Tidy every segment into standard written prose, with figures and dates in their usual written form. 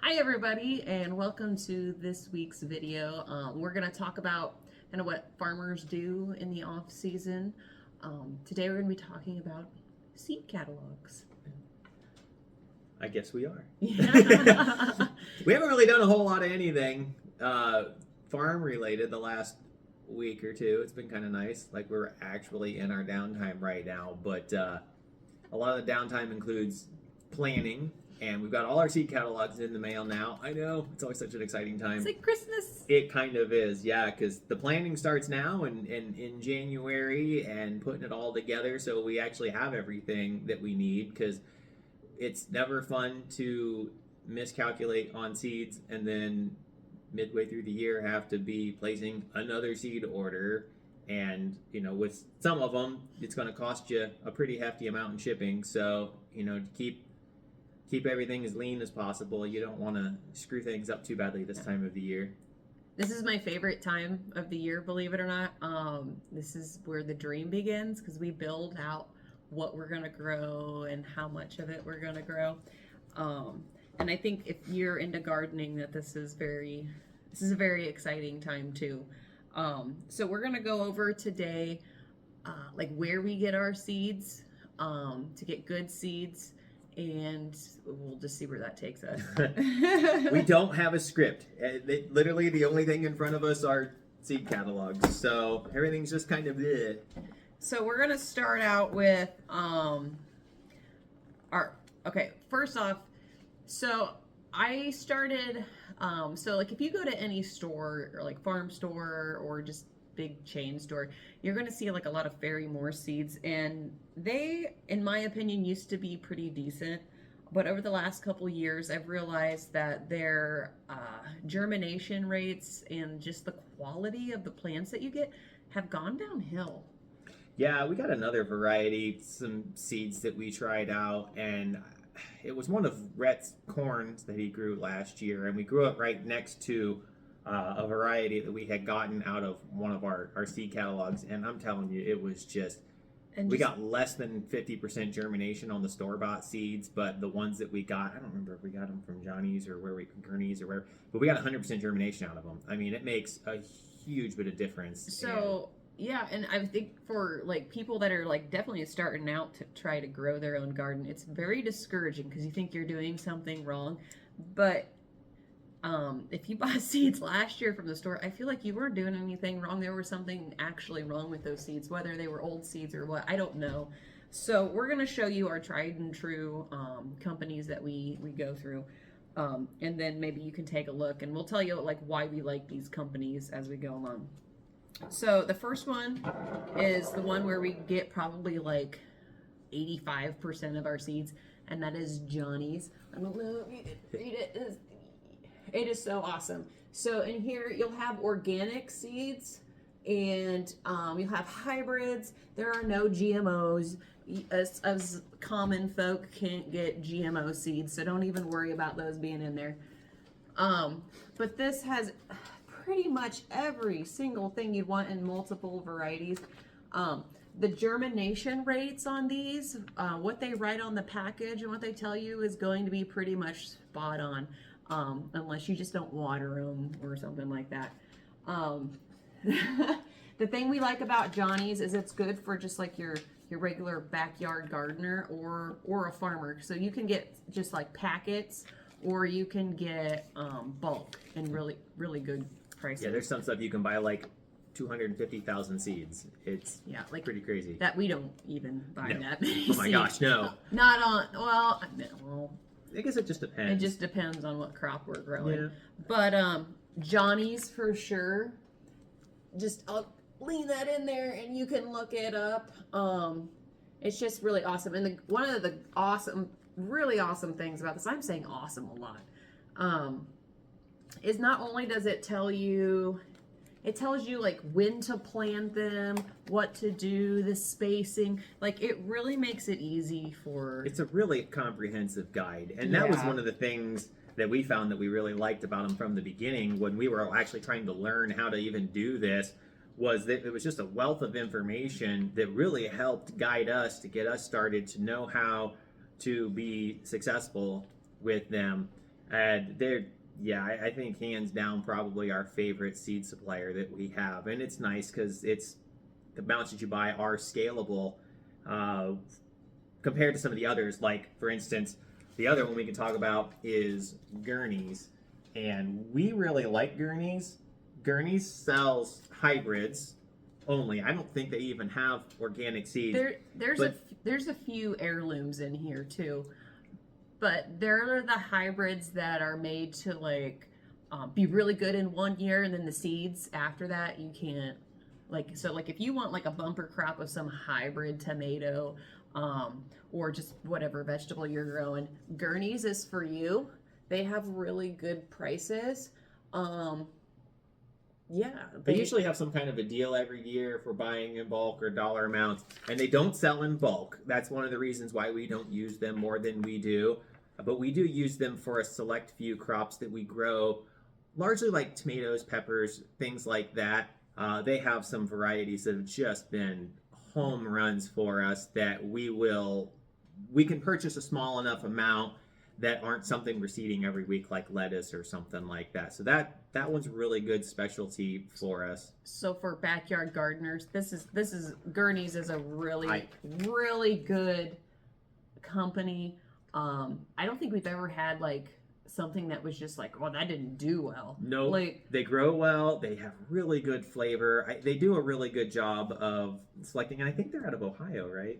Hi everybody, and welcome to this week's video. We're going to talk about kind of what farmers do in the off season. Today we're going to be talking about seed catalogs. I guess we are. Yeah. We haven't really done a whole lot of anything farm related the last week or two. It's been kind of nice. Like we're actually in our downtime right now, but a lot of the downtime includes planning. And we've got all our seed catalogs in the mail now. I know, it's always such an exciting time. It's like Christmas. It kind of is, yeah, because the planning starts now and in January and putting it all together so we actually have everything that we need, because it's never fun to miscalculate on seeds and then midway through the year have to be placing another seed order. And, with some of them, it's going to cost you a pretty hefty amount in shipping. So, to keep everything as lean as possible. You don't want to screw things up too badly this time of the year. This is my favorite time of the year, believe it or not. This is where the dream begins, because we build out what we're going to grow and how much of it we're going to grow. And I think if you're into gardening, that this is a very exciting time too. So we're going to go over today like where we get our seeds, to get good seeds, and we'll just see where that takes us. We don't have a script. Literally, the only thing in front of us are seed catalogs. So everything's just kind of bleh. So we're gonna start out with first off, so I started so like if you go to any store or like farm store or just big chain store, you're going to see like a lot of Ferry-Moore seeds, and they, in my opinion, used to be pretty decent, but over the last couple years I've realized that their germination rates and just the quality of the plants that you get have gone downhill. Yeah, we got another variety, some seeds that we tried out, and it was one of Rhett's corns that he grew last year, and we grew it right next to a variety that we had gotten out of one of our seed catalogs, and I'm telling you, it was we got less than 50% germination on the store-bought seeds, but the ones that we got, I don't remember if we got them from Johnny's or Kearney's or where, but we got 100% germination out of them. I mean, it makes a huge bit of difference. So, yeah, and I think for like people that are like definitely starting out to try to grow their own garden, it's very discouraging because you think you're doing something wrong, but if you bought seeds last year from the store, I feel like you weren't doing anything wrong. There was something actually wrong with those seeds, whether they were old seeds or what, I don't know. So we're going to show you our tried and true companies that we go through. And then maybe you can take a look and we'll tell you like why we like these companies as we go along. So the first one is the one where we get probably like 85% of our seeds, and that is Johnny's. I don't know if you can read it. It is so awesome. So in here you'll have organic seeds, and you'll have hybrids. There are no GMOs. As common folk can't get GMO seeds, so don't even worry about those being in there. But this has pretty much every single thing you'd want in multiple varieties. The germination rates on these, what they write on the package and what they tell you is going to be pretty much spot on. Unless you just don't water them or something like that. The thing we like about Johnny's is it's good for just like your regular backyard gardener or a farmer. So you can get just like packets, or you can get bulk and really good prices. Yeah, there's some stuff you can buy like 250,000 seeds. It's like pretty crazy. That we don't even buy that many Oh my seeds. gosh, no. Not on, well, no. I guess it just depends. It just depends on what crop we're growing. Yeah. But Johnny's for sure. Just I'll lean that in there and you can look it up. It's just really awesome. And one of the really awesome things about this, I'm saying awesome a lot, is not only does it tell you, it tells you like when to plant them, what to do, the spacing. Like it really makes it easy for... It's a really comprehensive guide. And that was one of the things that we found that we really liked about them from the beginning when we were actually trying to learn how to even do this, was that it was just a wealth of information that really helped guide us to get us started to know how to be successful with them. And they're, yeah, I think hands down probably our favorite seed supplier that we have. And it's nice because it's the amounts that you buy are scalable uh, compared to some of the others. Like, for instance, the other one we can talk about is Gurney's. And we really like Gurney's. Gurney's sells hybrids only. I don't think they even have organic seeds. There's there's a few heirlooms in here too, but there are the hybrids that are made to like be really good in 1 year, and then the seeds after that you can't like if you want like a bumper crop of some hybrid tomato, or just whatever vegetable you're growing, Gurney's is for you. They have really good prices. Um, yeah, They usually have some kind of a deal every year for buying in bulk or dollar amounts, and they don't sell in bulk. That's one of the reasons why we don't use them more than we do. But we do use them for a select few crops that we grow, largely like tomatoes, peppers, things like that. They have some varieties that have just been home runs for us that we can purchase a small enough amount that aren't something we're seeding every week like lettuce or something like that. So that one's really good specialty for us. So for backyard gardeners, this is Gurney's is a really I- really good company. I don't think we've ever had like something that was just like, oh, that didn't do well. No, Like, they grow well. They have really good flavor. They do a really good job of selecting, and I think they're out of Ohio, right?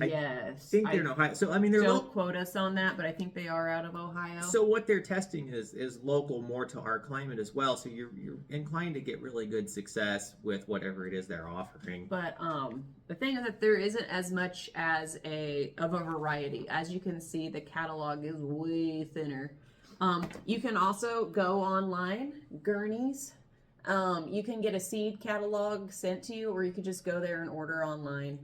I yes. think they're in Ohio. So I mean, they're Don't quote us on that, but I think they are out of Ohio. So what they're testing is local, more to our climate as well. So you're inclined to get really good success with whatever it is they're offering. But the thing is that there isn't as much as of a variety. As you can see, the catalog is way thinner. You can also go online, Gurney's. You can get a seed catalog sent to you, or you could just go there and order online.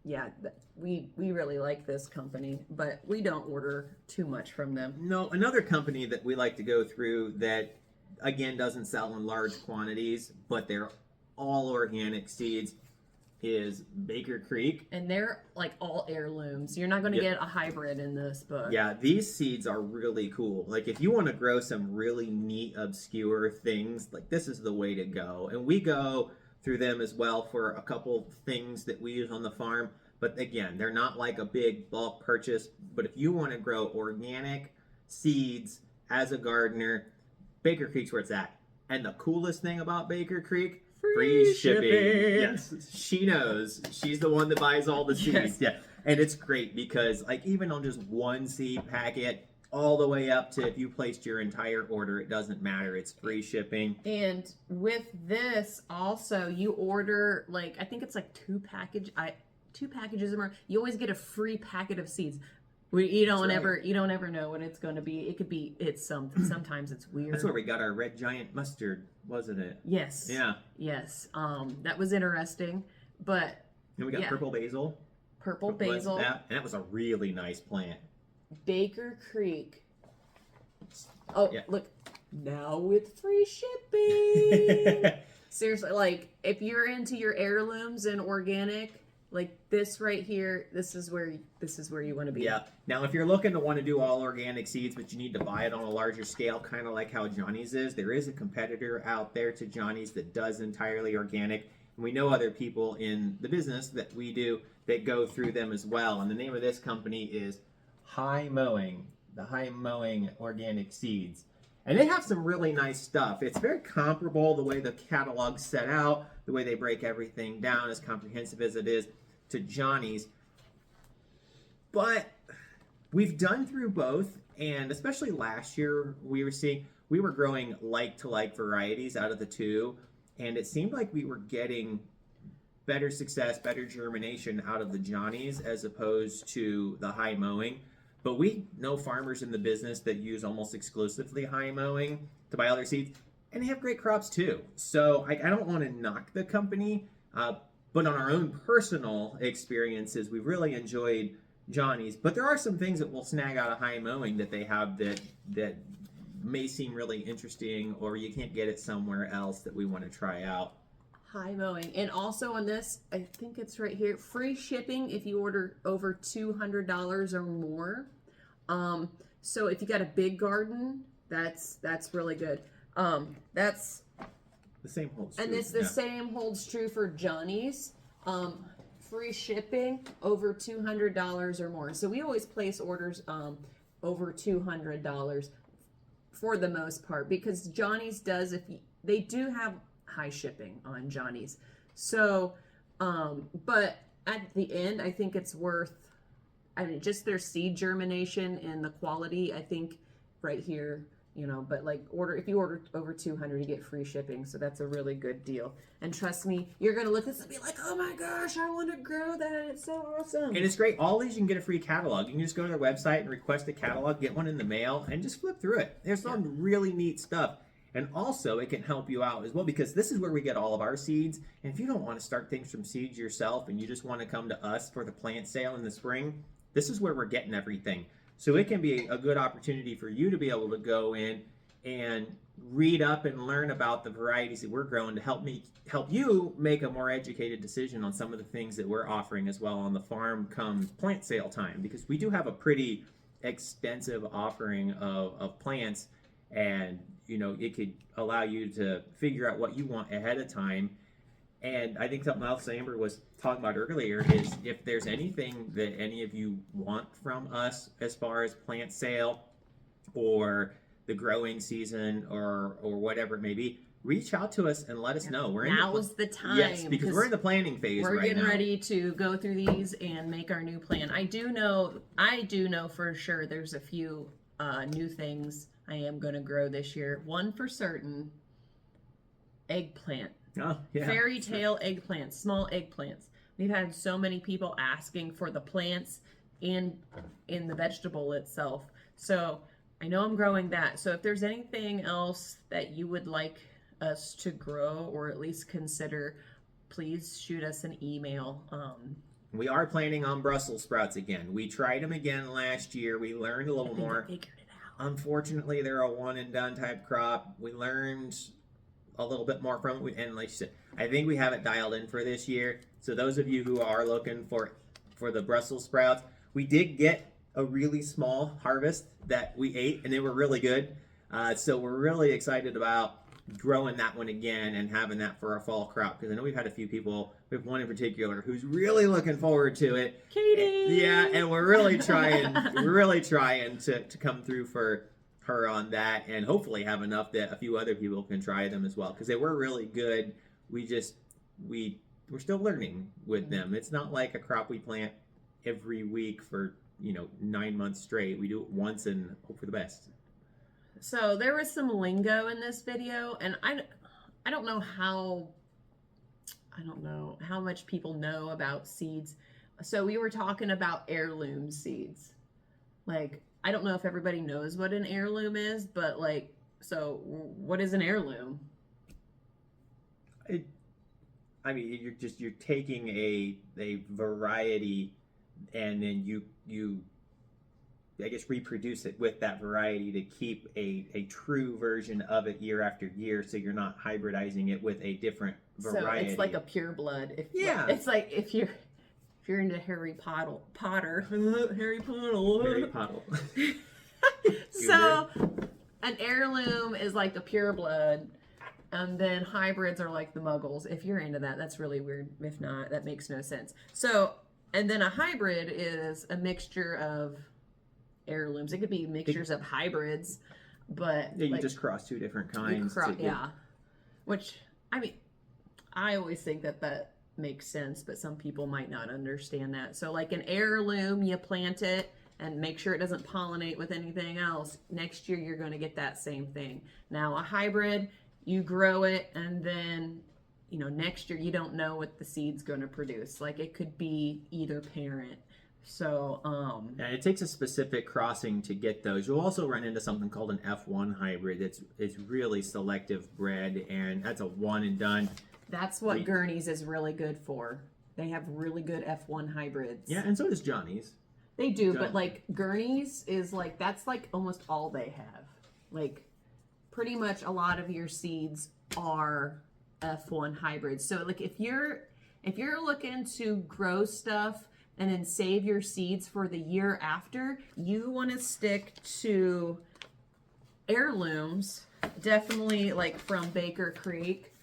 Yeah, we really like this company, but we don't order too much from them. No, another company that we like to go through that again doesn't sell in large quantities, but they're all organic seeds is Baker Creek. And they're like all heirlooms. You're not going to Yep. get a hybrid in this book. Yeah, these seeds are really cool. Like if you want to grow some really neat, obscure things, like this is the way to go. And we go through them as well for a couple things that we use on the farm. But again, they're not like a big bulk purchase. But if you want to grow organic seeds as a gardener, Baker Creek's where it's at. And the coolest thing about Baker Creek, free shipping. Yes, she knows. She's the one that buys all the seeds. Yes. Yeah. And it's great because like even on just one seed packet, all the way up to if you placed your entire order, it doesn't matter. It's free shipping. And with this also, you order like I think it's like two packages or more. You always get a free packet of seeds. You don't That's right. ever know what it's going to be. It could be sometimes it's weird. That's where we got our red giant mustard, wasn't it? Yes. Yeah. Yes. That was interesting, but And we got Yeah. purple basil. purple Was basil, that? And that was a really nice plant. Baker Creek. Oh, Yeah. look. Now with free shipping. Seriously, like if you're into your heirlooms and organic, like this right here, this is where you want to be. Yeah. Now, if you're looking to want to do all organic seeds, but you need to buy it on a larger scale, kind of like how Johnny's is, there is a competitor out there to Johnny's that does entirely organic. And we know other people in the business that we do that go through them as well. And the name of this company is High Mowing, the High Mowing Organic Seeds. And they have some really nice stuff. It's very comparable the way the catalog's set out, the way they break everything down, as comprehensive as it is to Johnny's. But we've done through both, and especially last year, we were growing like-to-like varieties out of the two, and it seemed like we were getting better success, better germination out of the Johnny's as opposed to the High Mowing. But we know farmers in the business that use almost exclusively High Mowing to buy all their seeds, and they have great crops too. So I don't want to knock the company, but on our own personal experiences, we've really enjoyed Johnny's. But there are some things that we'll snag out of High Mowing that they have that may seem really interesting, or you can't get it somewhere else that we want to try out. High Mowing. And also on this, I think it's right here, free shipping if you order over $200 or more. So if you got a big garden, that's really good. That's The same holds and true. it's the same holds true for Johnny's. Free shipping over $200 or more. So we always place orders over $200 for the most part, because Johnny's does, they do have high shipping on Johnny's. So but at the end, I think it's worth, I mean, just their seed germination and the quality, I think right here, you know, but like if you order over 200, you get free shipping. So that's a really good deal. And trust me, you're going to look at this and be like, oh my gosh, I want to grow that. It's so awesome. And it's great. All these, you can get a free catalog. You can just go to their website and request a catalog, get one in the mail, and just flip through it. There's some really neat stuff. And also, it can help you out as well, because this is where we get all of our seeds. And if you don't want to start things from seeds yourself and you just want to come to us for the plant sale in the spring, this is where we're getting everything. So it can be a good opportunity for you to be able to go in and read up and learn about the varieties that we're growing to help you make a more educated decision on some of the things that we're offering as well on the farm come plant sale time, because we do have a pretty extensive offering of plants, and you know, it could allow you to figure out what you want ahead of time. And I think something else Amber was talking about earlier is if there's anything that any of you want from us as far as plant sale or the growing season or whatever it may be, reach out to us and let us know. Now's the time. Yes, because we're in the planning phase right now. We're getting ready to go through these and make our new plan. I do know for sure there's a few new things I am going to grow this year. One for certain, eggplant. Oh, yeah. Fairy tale eggplants, small eggplants. We've had so many people asking for the plants and in the vegetable itself. So I know I'm growing that. So if there's anything else that you would like us to grow or at least consider, please shoot us an email. We are planning on Brussels sprouts again. We tried them again last year. We learned a little more. Figured it out. Unfortunately, they're a one and done type crop. We learned a little bit more from it, and like you said, I think we have it dialed in for this year. So those of you who are looking for the Brussels sprouts, we did get a really small harvest that we ate, and they were really good. So we're really excited about growing that one again and having that for our fall crop, because I know we've had a few people, we have one in particular who's really looking forward to it. Katie! Yeah, and we're really trying to come through for her on that, and hopefully have enough that a few other people can try them as well, because they were really good. We're still learning with them. It's not like a crop we plant every week for 9 months straight. We do it once and hope for the best. So there was some lingo in this video, and I don't know how much people know about seeds. So we were talking about heirloom seeds. Like, I don't know if everybody knows what an heirloom is, but like, so what is an heirloom? I mean, you're taking a variety, and then you I guess reproduce it with that variety to keep a true version of it year after year, so you're not hybridizing it with a different variety. So it's like a pure blood. Yeah. It's like if you're into Harry Potter. Harry Potter. So an heirloom is like a pure blood, and then hybrids are like the muggles. If you're into that, that's really weird. If not, that makes no sense. So, and then a hybrid is a mixture of heirlooms. It could be mixtures of hybrids, but yeah, you just cross two different kinds. Yeah. Which, I mean, I always think that makes sense, but some people might not understand that. So like an heirloom, you plant it and make sure it doesn't pollinate with anything else. Next year, you're going to get that same thing. Now, a hybrid, you grow it, and then, next year, you don't know what the seed's going to produce. Like, it could be either parent. So, and it takes a specific crossing to get those. You'll also run into something called an F1 hybrid. It's really selective bred, and that's a one and done. That's what Gurney's is really good for. They have really good F1 hybrids. Yeah, and so does Johnny's. They do, but like Gurney's is like, that's like almost all they have. Like, pretty much a lot of your seeds are F1 hybrids. So like if you're looking to grow stuff and then save your seeds for the year after, you want to stick to heirlooms, definitely like from Baker Creek.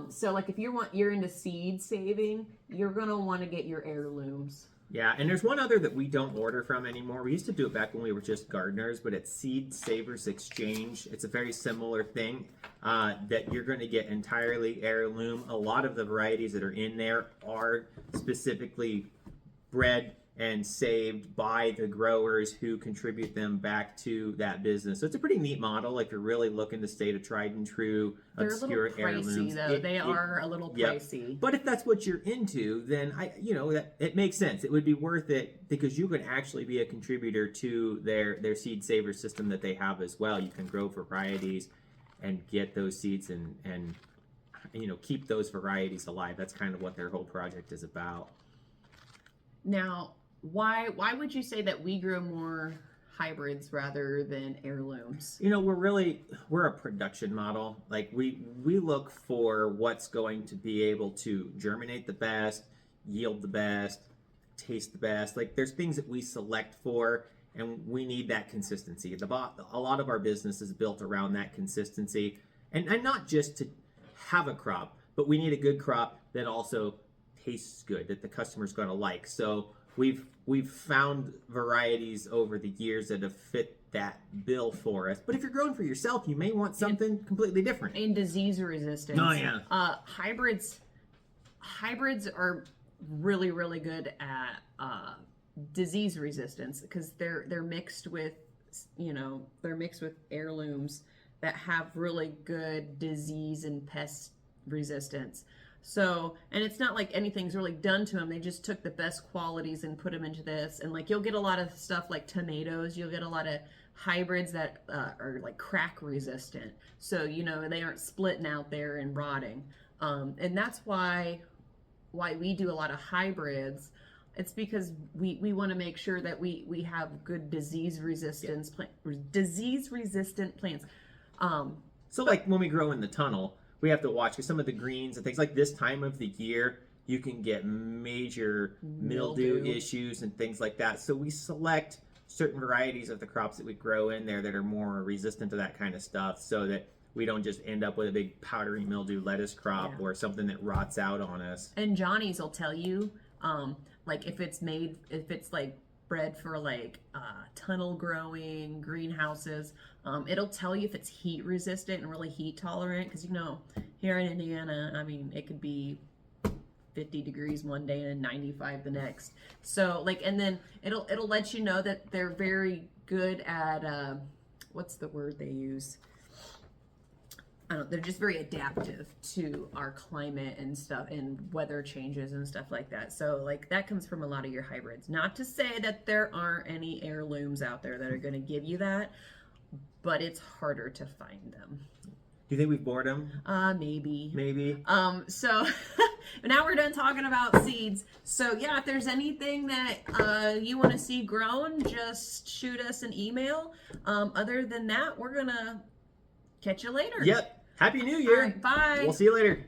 So like if you're into seed saving, you're gonna want to get your heirlooms. Yeah, and there's one other that we don't order from anymore. We used to do it back when we were just gardeners, but it's Seed Savers Exchange. It's a very similar thing that you're going to get entirely heirloom. A lot of the varieties that are in there are specifically bred and saved by the growers who contribute them back to that business. So it's a pretty neat model if you're really looking to stay to tried and true They're obscure a little pricey, heirlooms. though. They are a little Yep. pricey. But if that's what you're into, then that it makes sense. It would be worth it because you can actually be a contributor to their seed saver system that they have as well. You can grow varieties and get those seeds and keep those varieties alive. That's kind of what their whole project is about. Now, why would you say that we grow more hybrids rather than heirlooms? We're a production model. Like we look for what's going to be able to germinate the best, yield the best, taste the best. Like there's things that we select for, and we need that consistency. A lot of our business is built around that consistency, and not just to have a crop, but we need a good crop that also tastes good, that the customer's going to like. So we've found varieties over the years that have fit that bill for us. But if you're growing for yourself, you may want something completely different. And disease resistance. Oh yeah. Hybrids are really, really good at disease resistance because they're mixed with heirlooms that have really good disease and pest resistance. So, and it's not like anything's really done to them. They just took the best qualities and put them into this. And like, you'll get a lot of stuff like tomatoes. You'll get a lot of hybrids that are like crack resistant. So, they aren't splitting out there and rotting. And that's why we do a lot of hybrids. It's because we want to make sure that we have good disease resistant plants. So like when we grow in the tunnel, we have to watch because some of the greens and things like this time of the year, you can get major mildew issues and things like that. So we select certain varieties of the crops that we grow in there that are more resistant to that kind of stuff so that we don't just end up with a big powdery mildew lettuce crop or something that rots out on us. And Johnny's will tell you, like if it's like bred for like tunnel growing greenhouses, it'll tell you if it's heat resistant and really heat tolerant because here in Indiana, I mean, it could be 50 degrees one day and 95 the next. So like, and then it'll let you know that they're very good at what's the word they use? They're just very adaptive to our climate and stuff and weather changes and stuff like that. So like that comes from a lot of your hybrids. Not to say that there aren't any heirlooms out there that are going to give you that, but it's harder to find them. Do you think we've bored them? Maybe. Maybe. So now we're done talking about seeds. So yeah, if there's anything that you want to see grown, just shoot us an email. Other than that, we're gonna catch you later. Yep. Happy New Year. All right, bye. We'll see you later.